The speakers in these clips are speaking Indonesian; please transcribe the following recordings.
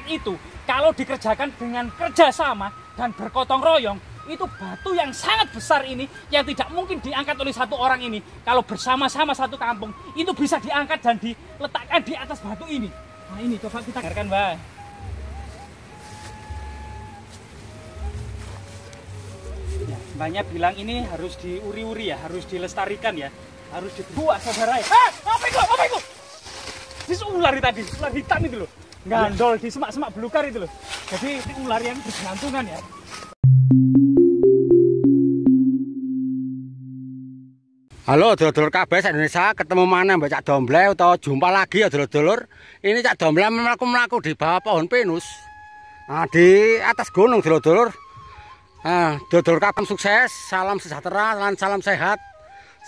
tempat itu kalau dikerjakan dengan kerjasama dan bergotong royong, itu batu yang sangat besar ini yang tidak mungkin diangkat oleh satu orang ini. Kalau bersama-sama satu kampung itu bisa diangkat dan diletakkan di atas batu ini. Nah ini coba kita dengarkan, Mbak. Ya, Mbaknya bilang ini harus diuri-uri ya, harus dilestarikan ya, harus dibuat saudara ya. Apa itu? Ular tadi, ular hitam itu loh. Gandol di semak-semak belukar itu loh. Jadi ular yang bergelantungan ya. Halo dulur-dulur kabeh Indonesia, ketemu mana Mbak Cak Domble atau jumpa lagi ya dulur-dulur. Ini Cak Domble melaku-melaku di bawah pohon pinus. Nah, di atas gunung dulur-dulur. Nah, dulur-dulur kabeh sukses, salam sejahtera, salam sehat,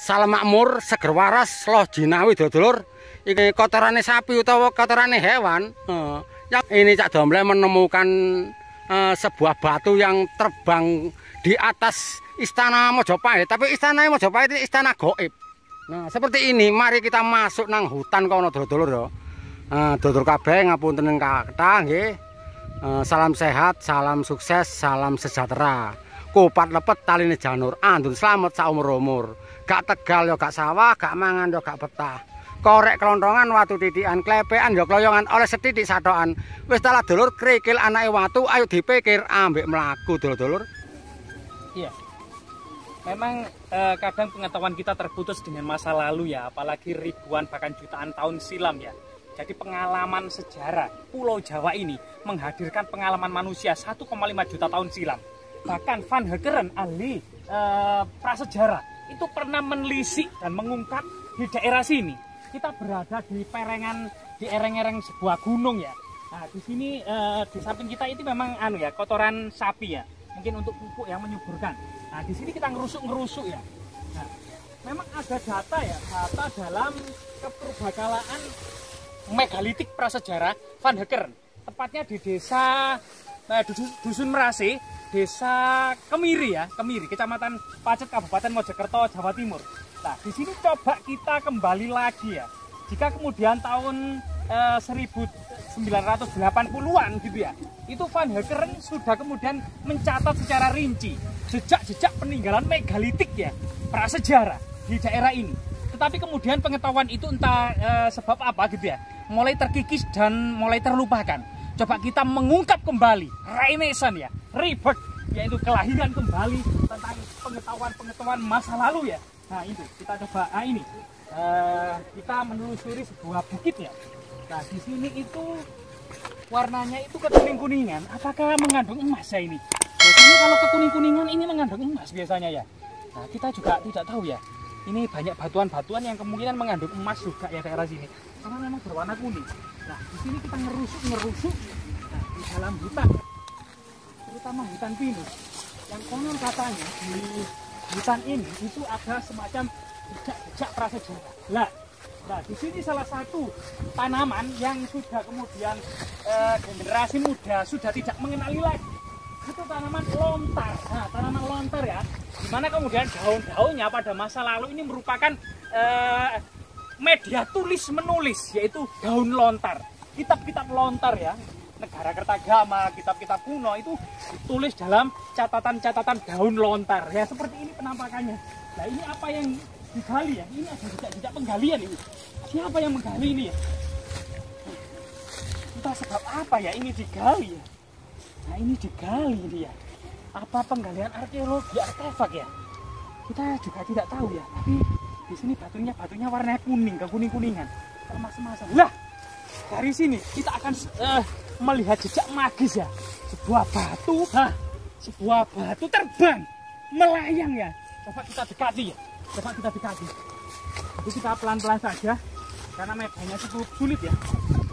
salam makmur, seger waras, loh jinawi dulur-dulur. Ini kotorannya sapi atau kotorannya hewan. Ini Cak Domble menemukan sebuah batu yang terbang di atas Istana Mojopahit, tapi istana Mojopahit itu istana gaib. Nah, seperti ini, mari kita masuk nang hutan kono dulur-dulur yo. Dulur kabeh ngapunten kathah nggih. Salam sehat, salam sukses, salam sejahtera. Kupat lepet taline janur, andun slamet saumur-umur. Gak tegal yo gak sawah, gak mangan yo gak betah. Korek kelontongan watu titikan, klepean yo kloyongan oleh setitik satokan. Wis talah dulur krikil anake watu, ayo dipikir ambek mlaku dulur-dulur. Iya. Memang kadang pengetahuan kita terputus dengan masa lalu ya, apalagi ribuan bahkan jutaan tahun silam ya. Jadi pengalaman sejarah Pulau Jawa ini menghadirkan pengalaman manusia 1,5 juta tahun silam. Bahkan Van Heckeren, ahli prasejarah, itu pernah menelisik dan mengungkap di daerah sini. Kita berada di perengan, di ereng-ereng sebuah gunung ya. Nah di sini di samping kita itu memang kotoran sapi ya. Mungkin untuk pupuk yang menyuburkan. Nah, di sini kita ngerusuk ya. Nah, memang ada data ya, data dalam kepurbakalaan megalitik prasejarah Van Heckeren. Tepatnya di desa Dusun Merase, desa Kemiri ya, Kemiri, Kecamatan Pacet, Kabupaten Mojokerto, Jawa Timur. Nah, di sini coba kita kembali lagi ya. Jika kemudian tahun 1980-an gitu ya, itu Van Heckeren sudah kemudian mencatat secara rinci jejak-jejak peninggalan megalitik ya, prasejarah di daerah ini. Tetapi kemudian pengetahuan itu entah sebab apa gitu ya, mulai terkikis dan mulai terlupakan. Coba kita mengungkap kembali, renaissance ya, rebirth, yaitu kelahiran kembali tentang pengetahuan masa lalu ya. Nah itu kita coba, kita menelusuri sebuah bukit ya. Nah di sini itu warnanya itu kekuning-kuningan. Apakah mengandung emas ya ini? Biasanya kalau kekuning-kuningan ini mengandung emas biasanya ya. Nah kita juga tidak tahu ya. Ini banyak batuan-batuan yang kemungkinan mengandung emas juga ya daerah sini. Karena memang berwarna kuning. Nah di sini kita ngerusuk. Nah di dalam hutan, terutama hutan pinus, yang konon katanya di hutan ini itu ada semacam jejak prasejarah. Nah, di sini salah satu tanaman yang sudah kemudian generasi muda sudah tidak mengenali lagi. Itu tanaman lontar. Nah, tanaman lontar ya, dimana kemudian daun-daunnya pada masa lalu ini merupakan media tulis menulis, yaitu daun lontar. Kitab-kitab lontar ya, Negara Kertagama, kitab-kitab kuno itu ditulis dalam catatan-catatan daun lontar. Ya seperti ini penampakannya. Nah ini apa yang digali ya? Ini ada jejak penggalian ini. Siapa yang menggali ini ya? Entah sebab apa ya ini digali ya. Nah ini digali ini ya. Apa penggalian arkeologi artefak ya? Kita juga tidak tahu ya. Tapi di sini batunya warna kuning, kekuning-kuningan. Emas-emasan. Lah, dari sini kita akan melihat jejak magis ya. Sebuah batu terbang, melayang ya. Coba kita dekati ya. Jadi kita pelan-pelan saja. Karena medanya cukup sulit ya,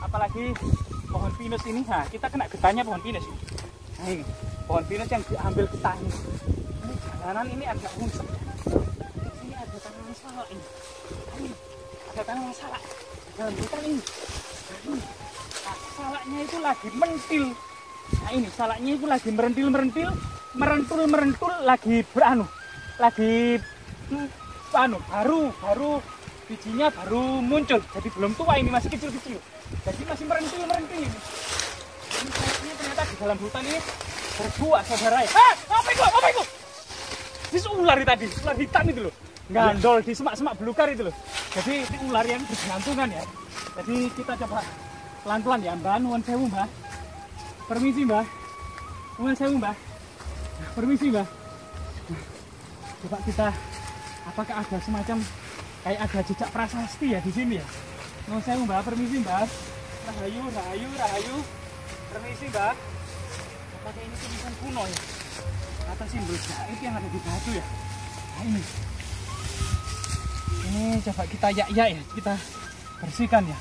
apalagi pohon pinus ini. Nah, kita kena getahnya pohon pinus ini. Nah ini pohon pinus yang diambil getahnya. Ini jalanan ini agak rusak. Ini ada tanaman salak ini. Ini ada tanaman salak dalam hutan ini. Nah, salaknya itu lagi mentil. Nah ini salaknya itu lagi merentil, merentul, lagi baru bijinya baru muncul, jadi belum tua, ini masih kecil-kecil, jadi masih merentil ini. Ini dalam hutan ini berdua saudara ya. Apa itu? Ini ular tadi, ular hitam itu loh. Gandol di semak-semak belukar itu loh. Jadi ini ular yang bergelantungan ya. Jadi kita coba pelan-pelan ya, Mbak. Nuwun sewu, Mbak. Permisi, Mbak. Nuwun sewu, Mbak. Permisi, Mbak. Coba kita, apakah ada semacam kayak ada jejak prasasti ya di sini ya? Nuwun sewu, Mbak. Permisi, Mbak. Rahayu. Permisi, Mbak. Apakah ini tulisan kuno ya? Atau simbol gaib yang ada di batu ya? Nah, ini coba kita ya, kita bersihkan ya.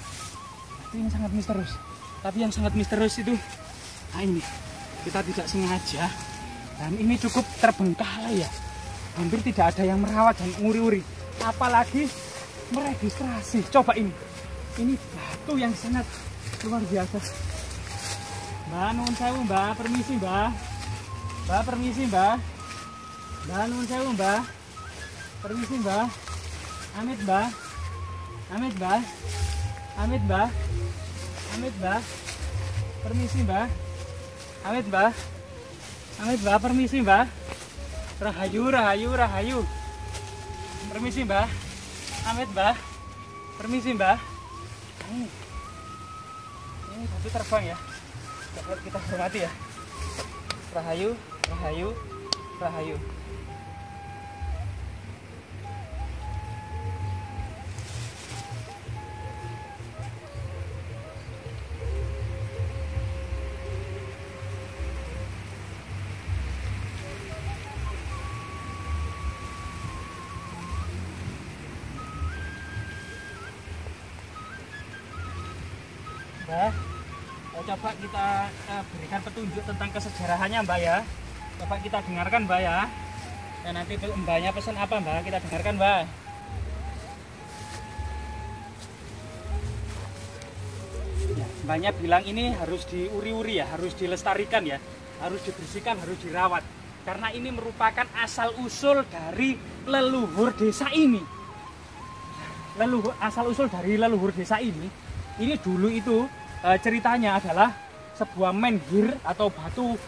Ini sangat misterius. Tapi yang sangat misterius itu, nah ini kita tidak sengaja dan ini cukup terbengkalai ya. Hampir tidak ada yang merawat dan nguri-uri, apalagi meregistrasi. Coba ini batu yang sangat luar biasa. Mbak, nuwun sewu, Mbak. Permisi, Mbak. Mbak, permisi, Mbak. Mbak, nuwun sewu, Mbak. Permisi, Mbak. Amit, Mbak. Amit, Mbak. Amit, Mbak. Amit, Mbak. Permisi, Mbak. Amit, Mbak. Amit, Mbak. Permisi, Mbak. Rahayu. Permisi, Mbak. Amit, Mbak. Permisi, Mbak. Ini batu terbang ya. Coba kita hormati ya. Rahayu. Mbak, coba kita berikan petunjuk tentang kesejarahannya, Mbak ya. Coba kita dengarkan, Mbak ya. Dan nanti Mbaknya pesan apa, Mbak? Kita dengarkan, Mbak. Ya, Mbaknya bilang ini harus diuri-uri ya, harus dilestarikan ya, harus dibersihkan, harus dirawat. Karena ini merupakan asal-usul dari leluhur desa ini. Asal-usul dari leluhur desa ini dulu itu ceritanya adalah sebuah menhir atau batu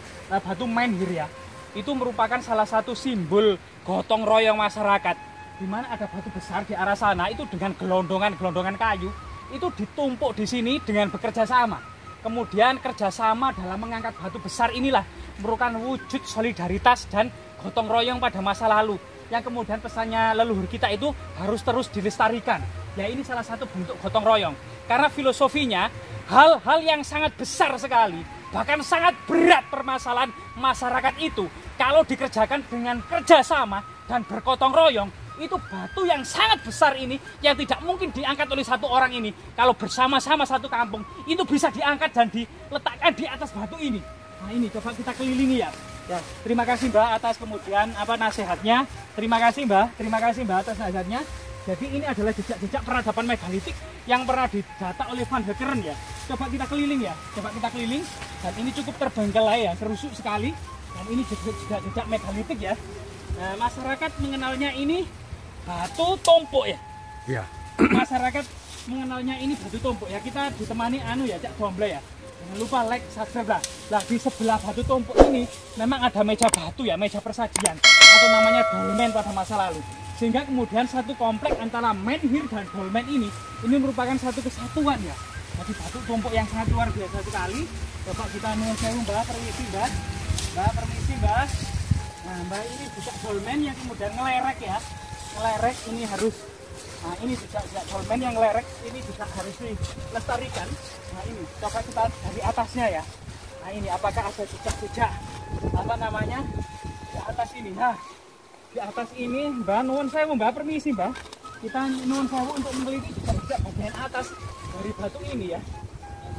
menhir ya. Itu merupakan salah satu simbol gotong royong masyarakat. Di mana ada batu besar di arah sana itu dengan gelondongan kayu itu ditumpuk di sini dengan bekerja sama. Kemudian kerjasama dalam mengangkat batu besar inilah merupakan wujud solidaritas dan gotong royong pada masa lalu. Yang kemudian pesannya leluhur kita itu harus terus dilestarikan. Ya ini salah satu bentuk gotong royong. Karena filosofinya hal-hal yang sangat besar sekali, bahkan sangat berat permasalahan masyarakat itu, kalau dikerjakan dengan kerjasama dan bergotong royong, itu batu yang sangat besar ini yang tidak mungkin diangkat oleh satu orang ini. Kalau bersama-sama satu kampung itu bisa diangkat dan diletakkan di atas batu ini. Nah ini coba kita kelilingi ya. Ya, terima kasih Mbak atas kemudian nasihatnya. Terima kasih Mbak atas nasihatnya. Jadi ini adalah jejak-jejak peradaban megalitik yang pernah didata oleh Van Heckeren ya. Coba kita keliling ya. Dan ini cukup terbengkalai ya, terusuk sekali. Dan ini jejak megalitik ya. Nah, masyarakat mengenalnya ini batu tumpuk ya. Iya. Masyarakat mengenalnya ini batu tumpuk ya. Kita ditemani Cak Domble ya. Jangan lupa like, subscribe lah. Nah di sebelah batu tumpuk ini memang ada meja batu ya, meja persajian atau namanya dolmen pada masa lalu. Sehingga kemudian satu komplek antara menhir dan dolmen ini merupakan satu kesatuan ya. Jadi batu tumpuk yang sangat luar biasa sekali. Coba kita nuwun sewu Mbak, permisi Mbak. Mbak permisi Mbak. Nah Mbak ini juga dolmen yang kemudian ngelerek ya. Ngelerek ini harus, nah ini juga dolmen yang ngelerek ini juga harus dilestarikan. Nah ini coba kita dari atasnya ya. Nah ini apakah ada jejak-jejak di atas ini. Nah di atas ini Mbak nuwun sewu Mbak, permisi Mbak. Kita nuwun sewu untuk meneliti jejak bagian atas dari batu ini ya.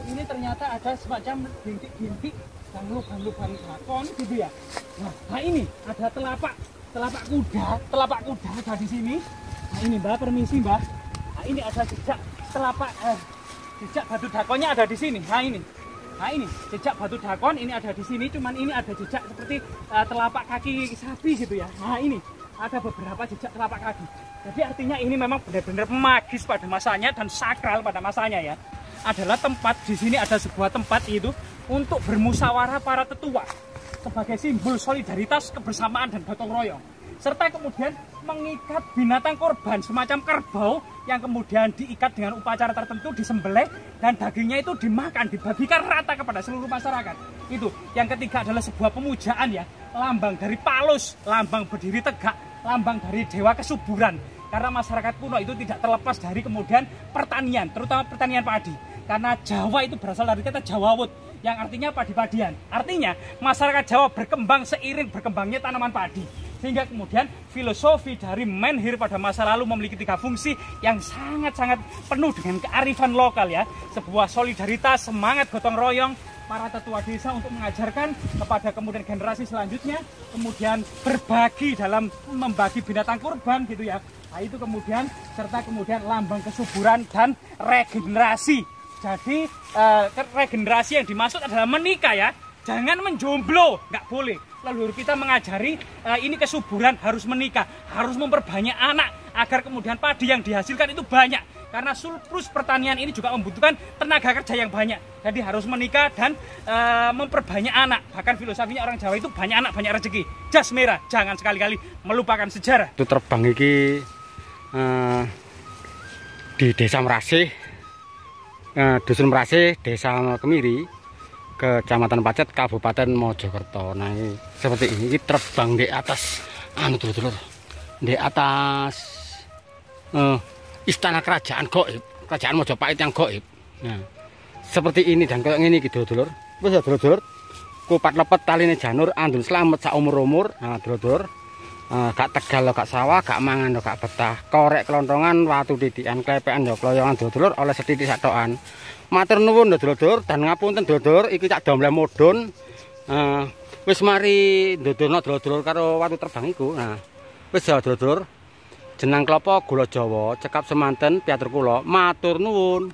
Ini ternyata ada semacam bintik-bintik dan lubang-lubang bakon gitu ya. Nah ini ada telapak kuda ada di sini. Nah ini Mbak, permisi Mbak. Nah ini ada jejak jejak batu dakonnya ada di sini. Nah ini jejak batu dakon ini ada di sini, cuman ini ada jejak seperti telapak kaki sapi gitu ya. Nah ini ada beberapa jejak telapak kaki. Jadi artinya ini memang benar-benar magis pada masanya dan sakral pada masanya ya. Adalah tempat, di sini ada sebuah tempat itu untuk bermusyawarah para tetua sebagai simbol solidaritas, kebersamaan, dan gotong royong. Serta kemudian mengikat binatang korban semacam kerbau yang kemudian diikat dengan upacara tertentu, disembelih, dan dagingnya itu dimakan, dibagikan rata kepada seluruh masyarakat. Itu. Yang ketiga adalah sebuah pemujaan ya, lambang dari Palus, lambang berdiri tegak, lambang dari dewa kesuburan. Karena masyarakat kuno itu tidak terlepas dari kemudian pertanian, terutama pertanian padi. Karena Jawa itu berasal dari kata Jawawut, yang artinya padi-padian. Artinya masyarakat Jawa berkembang seiring berkembangnya tanaman padi. Sehingga kemudian filosofi dari menhir pada masa lalu memiliki 3 fungsi yang sangat-sangat penuh dengan kearifan lokal ya. Sebuah solidaritas, semangat gotong royong para tetua desa untuk mengajarkan kepada kemudian generasi selanjutnya, kemudian berbagi dalam membagi binatang kurban gitu ya. Nah, itu kemudian serta kemudian lambang kesuburan dan regenerasi. Jadi regenerasi yang dimaksud adalah menikah ya, jangan menjomblo, nggak boleh. Leluhur kita mengajari ini kesuburan harus menikah, harus memperbanyak anak agar kemudian padi yang dihasilkan itu banyak. Karena surplus pertanian ini juga membutuhkan tenaga kerja yang banyak. Jadi harus menikah dan memperbanyak anak. Bahkan filosofinya orang Jawa itu banyak anak, banyak rezeki. Jas merah, jangan sekali-kali melupakan sejarah. Itu terbang iki di Desa Merasih, Dusun Merasih, Desa Kemiri, Kecamatan Pacet, Kabupaten Mojokerto. Nah, ini seperti ini terbang di atas dulur-dulur. Di atas istana kerajaan gaib, kerajaan Mojopahit yang gaib. Nah, seperti ini dan kayak ini gitu, dulur. Wis ya, dulur-dulur. Kupat lepet taline janur andun slamet sak umur-umur. Nah, dulur-dulur. Gak tegal lo gak sawah, gak mangan lo gak betah. Korek kelontongan, watu didikan, klepean yo kloyongan dulur-dulur oleh setitik satokan. Matur nuwun dulur-dulur dan ngapunten dulur-dulur iki Cak Domblem Modon. Wis mari ndodolno dulur-dulur karo watu terbang iku. Nah, wis ya dulur-dulur. Jenang klopo gula Jawa, cekap semanten piatur kula. Matur nuwun.